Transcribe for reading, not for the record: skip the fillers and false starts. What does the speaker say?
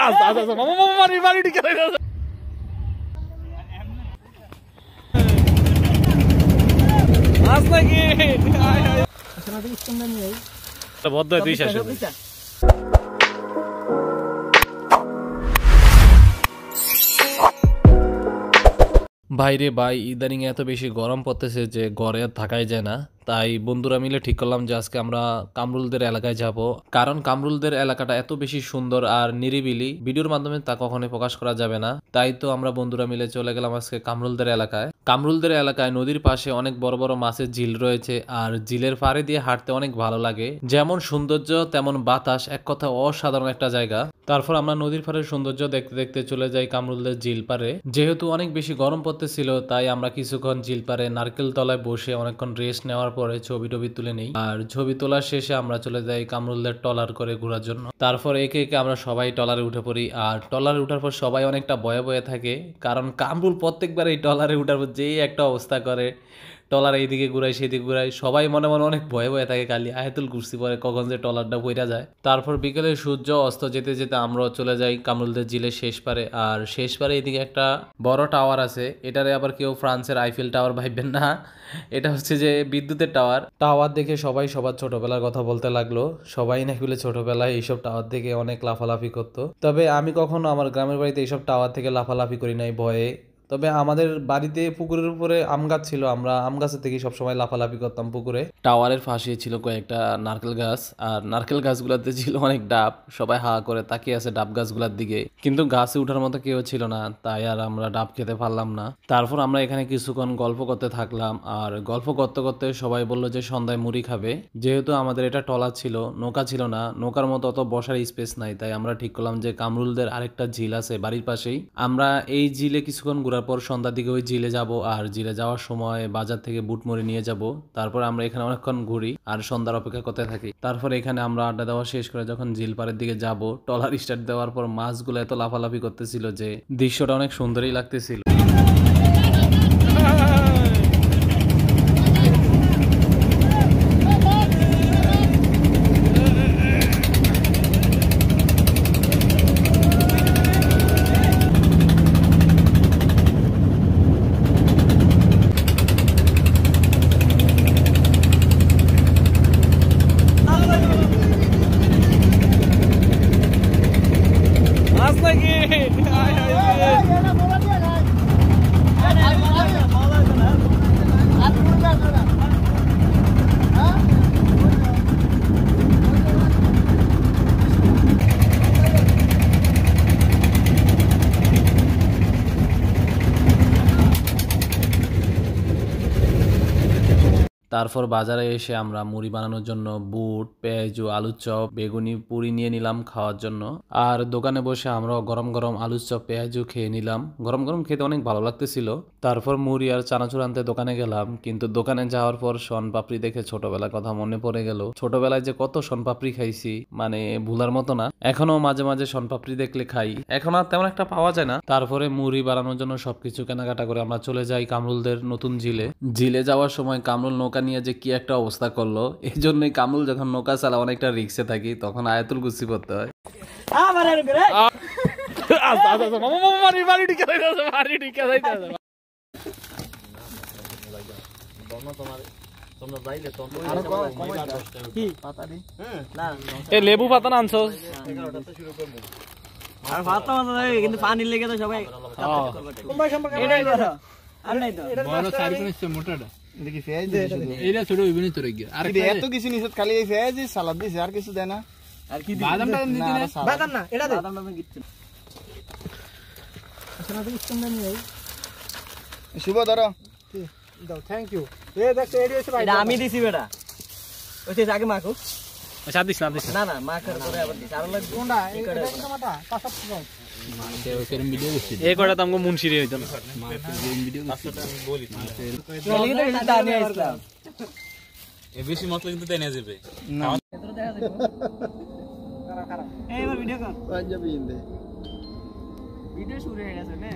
আচ্ছা আচ্ছা আচ্ছা মামা মামা বাড়ি বাড়ি ঢুকে যাচ্ছে আজ নাকি আসলে তো স্ট্যান্ড নেই তো বদ্ধ তুই শেষ বাইরে ভাই ইদানিং এত বেশি গরম পড়তেছে যে ঘরে থাকাই যায় না। তাই বন্ধুরা মিলে ঠিক করলাম যে আজকে আমরা কামরুলদের এলাকায় যাব, কারণ কামরুলদের এলাকাটা এত বেশি সুন্দর আর নিরিবিলি, ভিডিওর মাধ্যমে তা কখনোই প্রকাশ করা যাবে না। তাই তো আমরা বন্ধুরা মিলে চলে গেলাম আজকে কামরুলদের এলাকায়। কামরুলদের এলাকায় নদীর পাশে অনেক বড় বড় মাছের ঝিল রয়েছে আর ঝিলের পাড়ে দিয়ে হাঁটতে অনেক ভালো লাগে। যেমন সৌন্দর্য তেমন বাতাস, এক কথা অসাধারণ একটা জায়গা। তারপর আমরা নদীর পাড়ের সৌন্দর্য দেখতে দেখতে চলে যাই কামরুলদের ঝিল পাড়ে। যেহেতু অনেক বেশি গরম পড়তেছিল তাই আমরা কিছুক্ষণ ঝিল পাড়ে নারকেল তলায় বসে অনেকক্ষণ রেস্ট নেওয়ার পরে ছবি টবি তুলে নেই। আর ছবি তোলার শেষে আমরা চলে যাই কামরুলদের ট্রলার করে ঘোরার জন্য। তারপর একে একে আমরা সবাই ট্রলারে উঠে পড়ি। আর ট্রলারে উঠার পর সবাই অনেকটা ভয়ে ভয়ে থাকে, কারণ কামরুল প্রত্যেকবার এই ট্রলারে উঠার পর যেই একটা অবস্থা করে, ট্রলার এইদিকে ঘুরাই সেদিকে ঘুরাই, সবাই মনে মনে অনেক ভয়ে ভয়ে থাকে, খালি আয়াতুল কুরসি পরে কখন যে ট্রলারটা বইরা যায়। তারপর বিকেলে সূর্য অস্ত যেতে যেতে আমরা চলে যাই কামরুলদের ঝিলের শেষ পারে। আর শেষ পারে এইদিকে একটা বড় টাওয়ার আছে, এটারে আবার কেউ ফ্রান্সের আইফেল টাওয়ার ভাববেন না, এটা হচ্ছে যে বিদ্যুতের টাওয়ার। টাওয়ার দেখে সবাই সবার ছোটবেলার কথা বলতে লাগলো। সবাই নাকি বলে ছোটবেলায় এইসব টাওয়ার থেকে অনেক লাফালাফি করতো। তবে আমি কখনো আমার গ্রামের বাড়িতে এইসব টাওয়ার থেকে লাফালাফি করি নাই ভয়ে। তবে আমাদের বাড়িতে পুকুরের উপরে আম গাছ ছিল, আমরা আম গাছের থেকে সবসময় লাফালাফি করতাম পুকুরে। টাওয়ারের পাশে ছিল কয়েকটা নারকেল গাছ, আর নারকেল গাছগুলোতে ছিল অনেক ডাব। সবাই হা করে তাকিয়ে আছে ডাব গাছগুলোর দিকে, কিন্তু গাছে উঠার মতো কেউ ছিল না, তাই আর আমরা ডাব খেতে পারলাম না। তারপর আমরা এখানে কিছুক্ষণ গল্প করতে থাকলাম। আর গল্প করতে করতে সবাই বললো যে সন্ধ্যায় মুড়ি খাবে। যেহেতু আমাদের এটা ট্রলার ছিল, নৌকা ছিল না, নৌকার মতো অত বসার স্পেস নাই, তাই আমরা ঠিক করলাম যে কামরুলদের আরেকটা ঝিল আছে বাড়ির পাশেই, আমরা এই ঝিলে কিছুক্ষণ পর সন্ধ্যার দিকে ওই ঝিলে যাব। আর ঝিলে যাওয়ার সময় বাজার থেকে বুট মুড়ি নিয়ে যাব। তারপর আমরা এখানে অনেকক্ষণ ঘুরি আর সন্ধ্যার অপেক্ষা করতে থাকি। তারপর এখানে আমরা আড্ডা দেওয়া শেষ করে যখন ঝিল পাড়ের দিকে যাব, ট্রলার স্টার্ট দেওয়ার পর মাছগুলো এত লাফালাফি করতেছিল যে দৃশ্যটা অনেক সুন্দরই লাগতেছিল। তারপর বাজারে এসে আমরা মুড়ি বানানোর জন্য বুট, পেঁয়াজু, আলুর চপ, বেগুনি, পুরি নিয়ে নিলাম খাওয়ার জন্য। আর দোকানে বসে আমরাও গরম গরম আলুর চপ, পেঁয়াজু খেয়ে নিলাম। গরম গরম খেতে অনেক ভালো লাগতেছিল। তারপর মুড়ি আর চানাচুর আনতে দোকানে গেলাম, কিন্তু দোকানে যাওয়ার পর শনপাপড়ি দেখে ছোটবেলার কথা মনে পড়ে গেল। ছোটবেলায় যে কত শনপাপড়ি খাইছি, মানে ভুলার মতো না। এখনো মাঝে মাঝে শনপাপড়ি দেখলে খাই, এখন আর তেমন একটা পাওয়া যায় না। তারপরে মুড়ি বানানোর জন্য সবকিছু কেনাকাটা করে আমরা চলে যাই কামরুলদের নতুন ঝিলে। ঝিলে যাওয়ার সময় কামরুল নৌকা নিয়ে যে কি একটা অবস্থা করলো, এই জন্যই কামরুল যখন নৌকা চালা অনেকটা রিক্সে থাকি, তখন আয়াতুল কুরসি পড়তে হয়। লেবু পাতা না আনছো? কিন্তু পানি লেগে তো সবাই এত কিছু নিষেধ, খালি এই পেঁয়াজ সালাদ দিছে, আর কিছু দেয় না। আর কি শুভ ধরো থ্যাংক ইউ। আমি দিছি বেটা, আগে মাখো। না না মাখার পরে আবার দিছি আর লাগবে কোনটা এটা পাঁচটা ভিডিও করছি এই কয়টা তো আমগো মুনশিরি হইতো না ভিডিও করছি বলি এ বেশি মতলব কিন্তু দেনা যাবে না এইবার ভিডিও কর পাঞ্জাবি ইন্দে ভিডিও শুরু হয়ে গেছে না